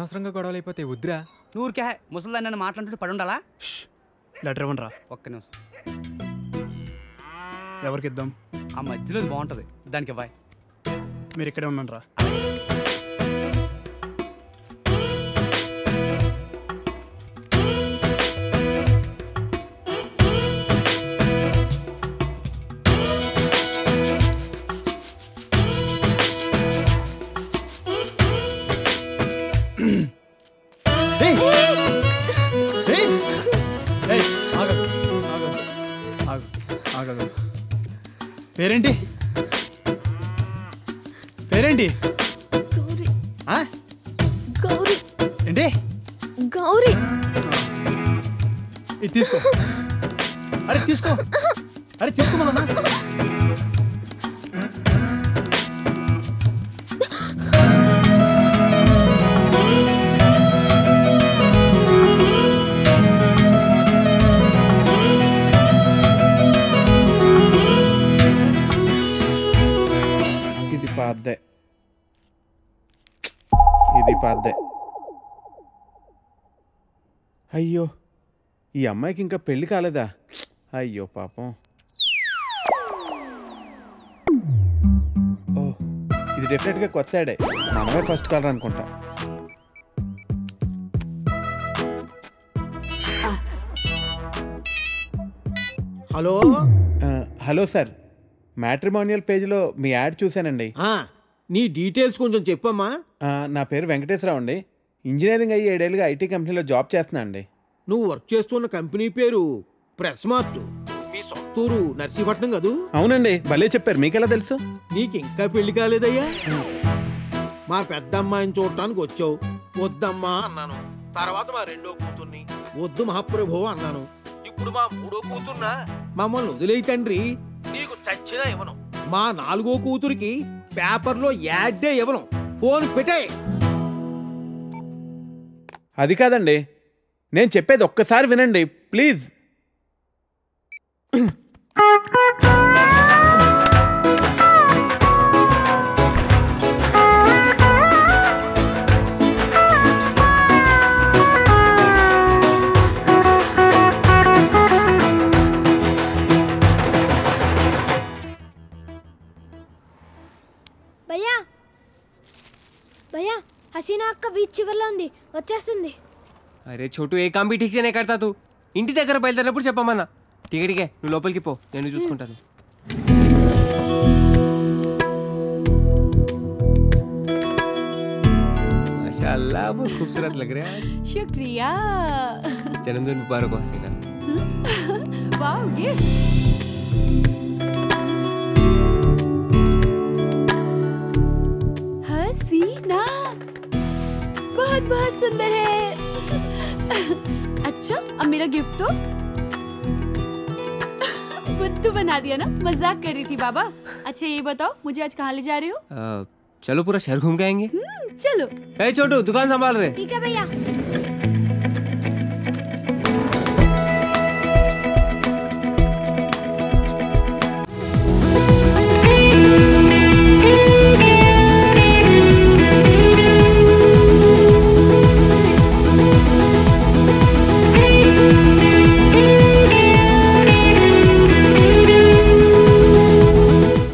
అనవసరంగా గొడవలు అయిపోతే వద్దురా. నూరికే ముసలిదాన్ని నన్ను మాట్లాడుతూ పడి ఉండాలా? లెటర్ ఇవ్వండి రా. ఒక్క నిమిషం. ఎవరికి ఇద్దాం? ఆ మధ్యలో బాగుంటుంది, దానికి ఇవ్వాలి. మీరు ఇక్కడే ఉండండి రా. పేరేంటి? పేరేంటి? గౌరీ. ఆ? గౌరీ. ఏంటి? గౌరీ. ఇది తీసుకో. అరే తీసుకో. అరే తీసుకోమన్నా. ఇది పాద్దే. అయ్యో, ఈ అమ్మాయికి ఇంకా పెళ్లి కాలేదా? అయ్యో పాపం. ఓ, ఇది డెఫినెట్గా కొత్త యాడే. మనమే ఫస్ట్ కాలర్ అనుకుంటా. హలో. హలో సార్, మ్యాట్రిమోనియల్ పేజ్లో మీ యాడ్ చూశానండి. నీ డీటెయిల్స్ కొంచెం చెప్పమ్మా. నా పేరు వెంకటేశ్వరరావు అండి. ఇంజనీరింగ్ అయ్యి 7 ఏళ్ళుగా ఐటీ కంపెనీలో జాబ్ చేస్తున్నా అండి. నువ్వు వర్క్ చేస్తున్న కంపెనీ పేరు ప్రెస్ మార్ట్. మీ సొంతూరు నర్సీపట్నం కదూ? అవునండి, భలే చెప్పారు. మీకెలా తెలుసు? నీకు ఇంకా పెళ్లి కాలేదయ్యా? మా పెద్ద అమ్మాయిని చూడటానికి వచ్చావు. వద్దమ్మా అన్నాను. తర్వాత మా రెండో కూతుర్ని వద్దు మహాప్రభు అన్నాను. ఇప్పుడు మా మూడో కూతుర్నా? మమ్మల్ని వదిలేయి తండ్రి, నీకు చచ్చినా ఇవ్వను. మా 4గో కూతురికి పేపర్లో యాడ్డే ఇవ్వను. ఫోన్ పెట్టే. అది కాదండి, నేను చెప్పేది ఒక్కసారి వినండి ప్లీజ్. భయ్యా భయ్యా, హసీనా అక్క బీచ్ చివర్లో ఉంది, వచ్చేస్తుంది. అరే చోటు, ఏ काम भी ठीक से नहीं करता तू. ఇంటి దగ్గర బయలుదేరినప్పుడు చెప్పమన్నా. టికెట్కే నువ్వు లోపలికి పో, నేను చూసుకుంటాను. माशाल्लाह, बहुत खूबसूरत लग रहा है. शुक्रिया. जन्मदिन मुबारक हो हसीना. Wow gift. हसीना बहुत बहुत सुंदर है. अच्छा, अब मेरा गिफ्ट तो बुद्धू बना दिया ना. मजाक कर रही थी बाबा. अच्छा ये बताओ, मुझे आज कहाँ ले जा रहे हो? चलो पूरा शहर घूम के आएंगे. चलो. ए छोटू, दुकान संभाल रहे. ठीक है भैया.